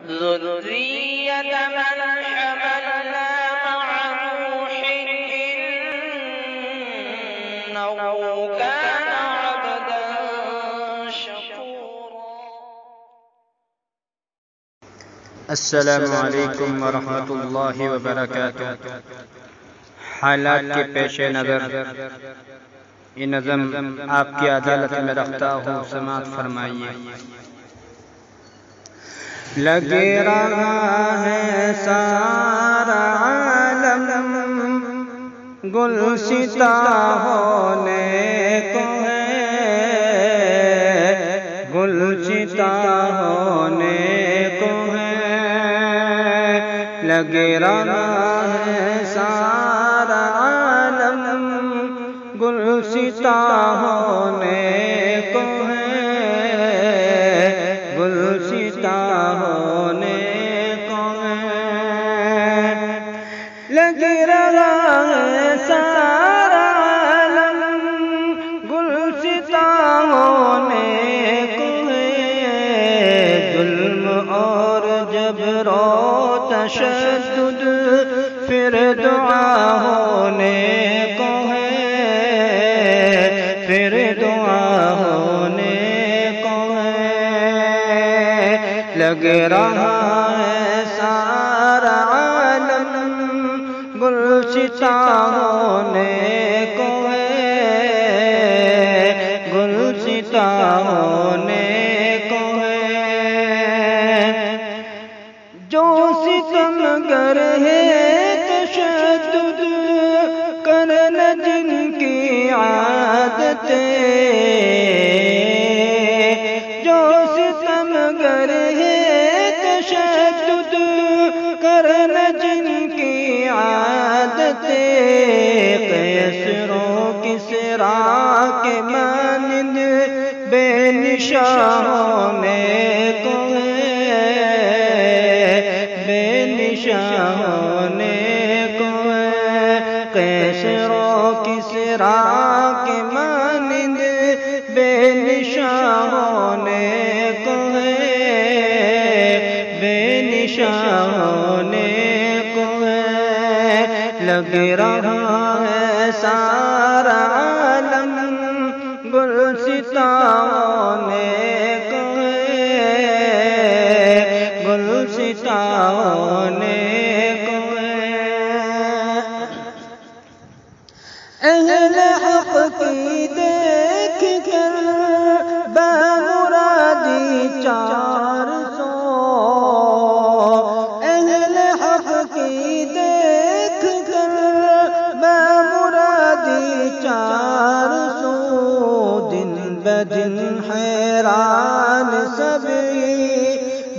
ذرية من حملنا مع نوح إنه كان عبدا شكورا. السلام علیکم ورحمۃ اللہ وبرکاتہ۔ حالات کے پیش نظر یہ نظم آپ کی عدالت میں رکھتا ہوں، سماعت فرمائیے۔ لگے رہا ہے سارا عالم گلشتہ ہونے کو ہے، گلشتہ ہونے کو ہے، لگے رہا ہے سارا عالم گلشتہ ہونے کو ہے، گلشتہ ہونے کو ہے، لگے رہا ہے سارا عالم گلشتہ ہونے کو ہے، ظلم اور جبر و تشدد پھر دعا ہونے کو ہے، پھر دعا ہونے کو ہے، لگ رہا ہے سارا عالم گلشتہ ہونے کو ہے، گلشتہ ہونے کو ہے، جو ستمگر ہے تشدد کرنا جن کی عادت، جو ستمگر ہے تشدد کرنا جن کی عادت، قیصر و کسریٰ کے مانند بے نشان ہونے کو ہے، بے نشان ہونے کو ہے، قیصر و کسریٰ کے مانند بے نشان ہونے کو ہے، بے نشان ہونے کو ہے، لگ رہا ہے سارا عالم گلشتہ ہونے کو ہے، گلشتہ ہونے کو ہے، اہل حق کی دیکھ کر بامرادی 400، اہل حق کی دیکھ کر بامرادی 400، دن بدن حیران سبھی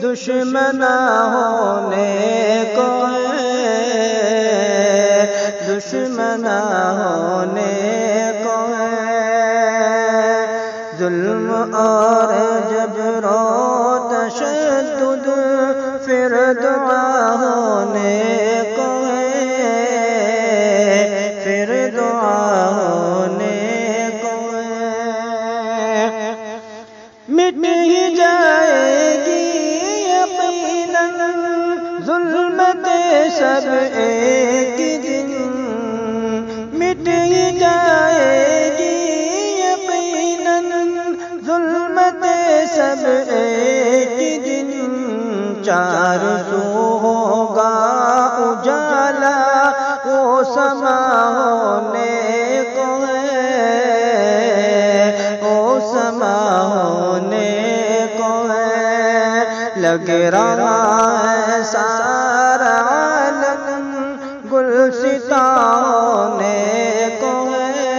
دشمنا ہونے کو ہے، دشمنا ہونے کو ہے، ظلم اور جبر و تشدد پھر دعا ہونے کو ہے، پھر دعا ہونے کو ہے، مٹ ہی جائے گی یقیناً ظلمت سب ایک دن، مٹ ہی جائے گی یقیناً ظلمت سب ایک دن، 400 ہوگا اجالا وہ سما ہونے کو ہے، وہ سما ہونے کو ہے، لگ رہا ہے سارا عالم گلشتہ ہونے کو ہے،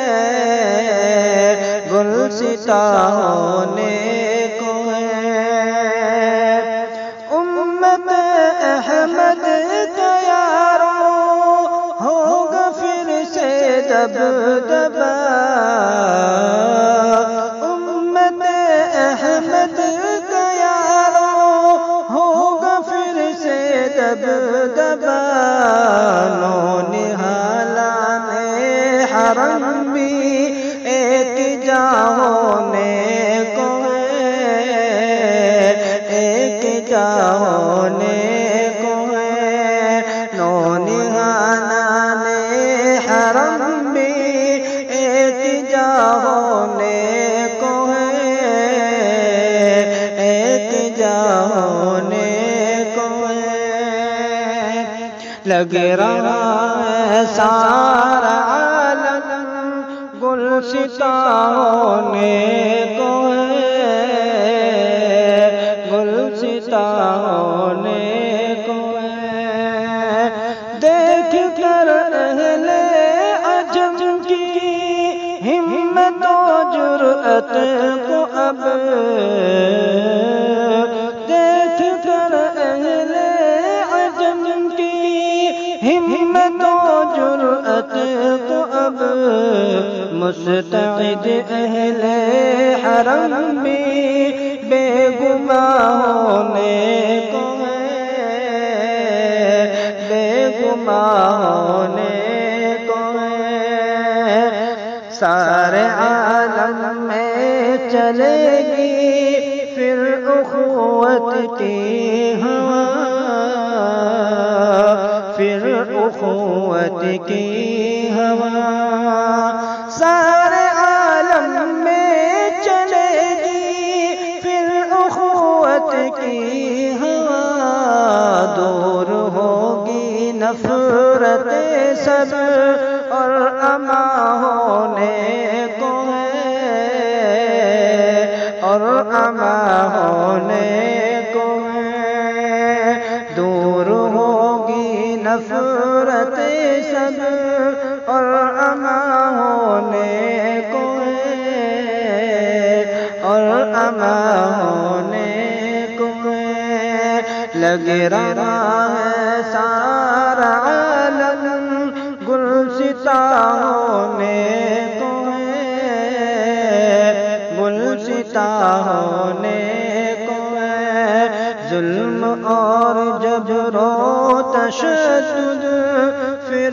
گلشتہ ہونے کو ہے، امت احمد کا یارو ہوگا پھر سے دبدبا، امت احمد کا یارو ہوگا پھر سے دبدبا، نو نہالان حرم بھی ایک جا ہونے کو ہے، ایک جا ہونے کو ہے، نونہانان حرم بھی التجا ہونے کو ہے، التجا ہونے کو ہے، لگ رہا ہے سارا عالم گلستہ ہونے کو ہے، گلستہ ہونے کو ہے، دیکھ کر اہل عجم کی ہمت و جرأت کو اب، دیکھ کر اہل عجم کی ہمت و جرأت کو اب، مستعد اہل حرم بھی بے گماں ہونے کو ہے، بے گماں ہونے کو ہے، سارے عالم میں چلے گی پھر اخوت کی ہوا، پھر اخوت کی ہوا، سارے عالم میں چلے گی پھر اخوت کی ہوا، دور ہوگی نفرت سب اور اما ہونے کو ہے، اور اما ہونے کو ہے، دور ہوگی نفرت سب اور اما ہونے کو ہے، اور اما ہونے کو ہے، لگ رہا ہے سارا عالم گلستہ ہونے کو ہے، گلستہ ہونے کو ہے، ظلم اور جبر و تشدد پھر